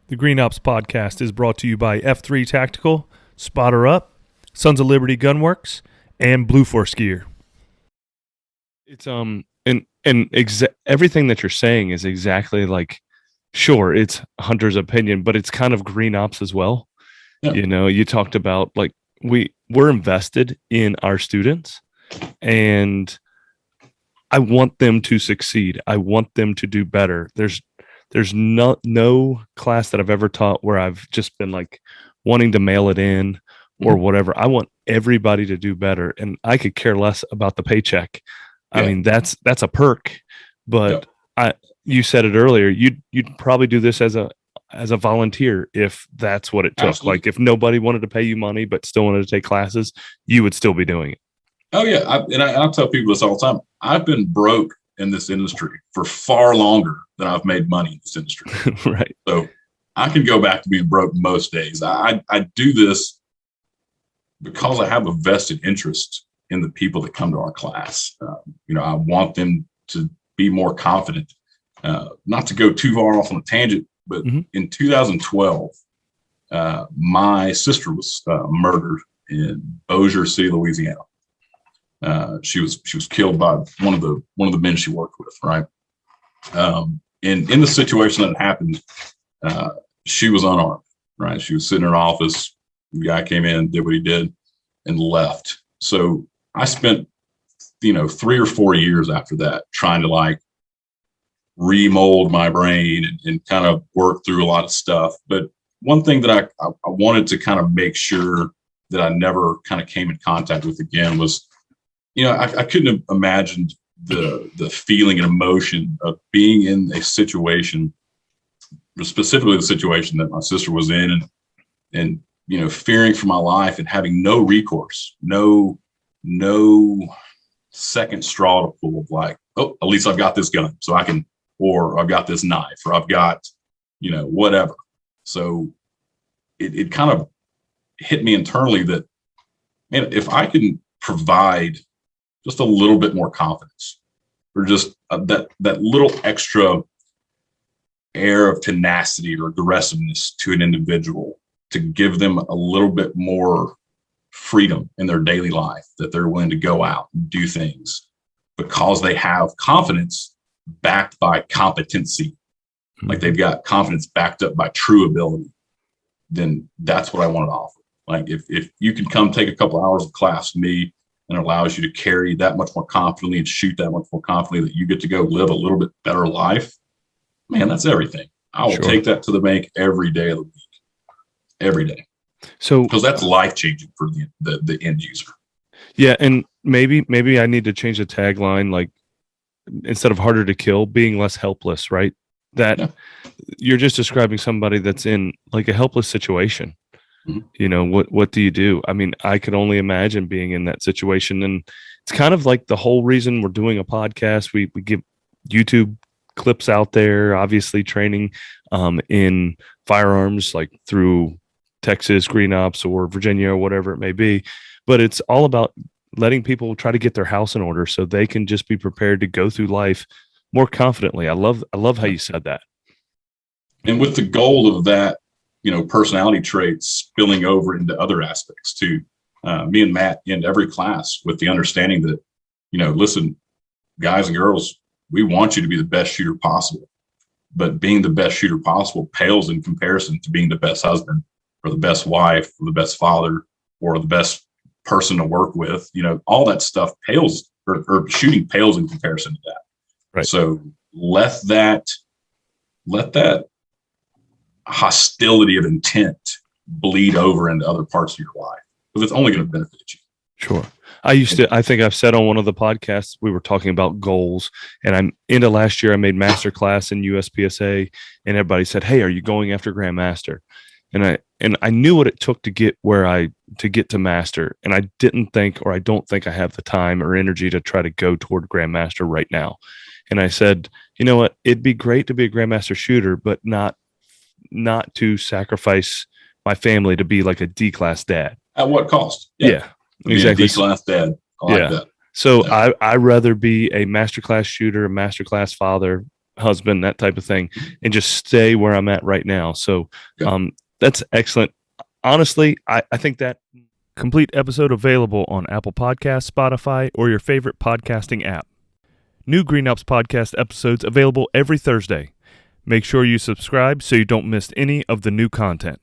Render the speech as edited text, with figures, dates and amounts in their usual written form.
The Green Ops podcast is brought to you by F3 Tactical, Spotter Up, Sons of Liberty Gunworks, and Blue Force Gear. It's everything that you're saying is exactly like, sure, it's Hunter's opinion, but it's kind of Green Ops as well. Yeah. You know, you talked about like we're invested in our students, and I want them to succeed. I want them to do better. There's no class that I've ever taught where I've just been like wanting to mail it in or whatever. I want everybody to do better, and I could care less about the paycheck. Yeah. I mean, that's a perk, but you said it earlier. You'd probably do this as a volunteer if that's what it took. Absolutely. Like if nobody wanted to pay you money but still wanted to take classes, you would still be doing it. Oh yeah, I'll tell people this all the time. I've been broke in this industry for far longer than I've made money in this industry. Right. So I can go back to being broke most days. I do this because I have a vested interest in the people that come to our class. I want them to be more confident. Not to go too far off on a tangent, but in 2012, my sister was murdered in Bossier City, Louisiana. She was killed by one of the men she worked with, right? In the situation that happened, she was unarmed, right? She was sitting in her office. The guy came in, did what he did, and left. So I spent, 3 or 4 years after that trying to like remold my brain and kind of work through a lot of stuff. But one thing that I wanted to kind of make sure that I never kind of came in contact with again was, I couldn't have imagined the feeling and emotion of being in a situation, specifically the situation that my sister was in, and fearing for my life and having no recourse, no second straw to pull of like, oh, at least I've got this gun, so I can, or I've got this knife, or I've got, whatever. So it kind of hit me internally that, man, if I can provide just a little bit more confidence, or just that little extra air of tenacity or aggressiveness to an individual, to give them a little bit more freedom in their daily life, that they're willing to go out and do things because they have confidence backed by competency, like they've got confidence backed up by true ability, then that's what I want to offer. Like if you can come take a couple hours of class with me, and it allows you to carry that much more confidently and shoot that much more confidently, that you get to go live a little bit better life, man, that's everything. I will take that to the bank every day of the week, every day. So, because that's life changing for the end user. Yeah, and maybe I need to change the tagline, like instead of harder to kill, being less helpless, right? That you're just describing somebody that's in like a helpless situation. What do you do? I mean, I could only imagine being in that situation. And it's kind of like the whole reason we're doing a podcast. We give YouTube clips out there, obviously training in firearms, like through Texas, Green Ops, or Virginia, or whatever it may be. But it's all about letting people try to get their house in order so they can just be prepared to go through life more confidently. I love how you said that. And with the goal of that, personality traits spilling over into other aspects too. Me and Matt end every class with the understanding that, listen, guys and girls, we want you to be the best shooter possible, but being the best shooter possible pales in comparison to being the best husband, or the best wife, or the best father, or the best person to work with. All that stuff pales, or shooting pales in comparison to that. Right. So let that hostility of intent bleed over into other parts of your life, because it's only going to benefit you. Sure. I think I've said on one of the podcasts, we were talking about goals, and I'm into last year, I made master class in USPSA, and everybody said, hey, are you going after Grandmaster? And I knew what it took to get to master. And I don't think I have the time or energy to try to go toward Grandmaster right now. And I said, you know what, it'd be great to be a Grandmaster shooter, but not to sacrifice my family to be like a D-class dad. At what cost? Yeah, exactly. D-class dad. I like that. So I'd rather be a masterclass shooter, a masterclass father, husband, that type of thing, and just stay where I'm at right now. So that's excellent. Honestly, I think that complete episode available on Apple Podcasts, Spotify, or your favorite podcasting app. New Green Ops podcast episodes available every Thursday. Make sure you subscribe so you don't miss any of the new content.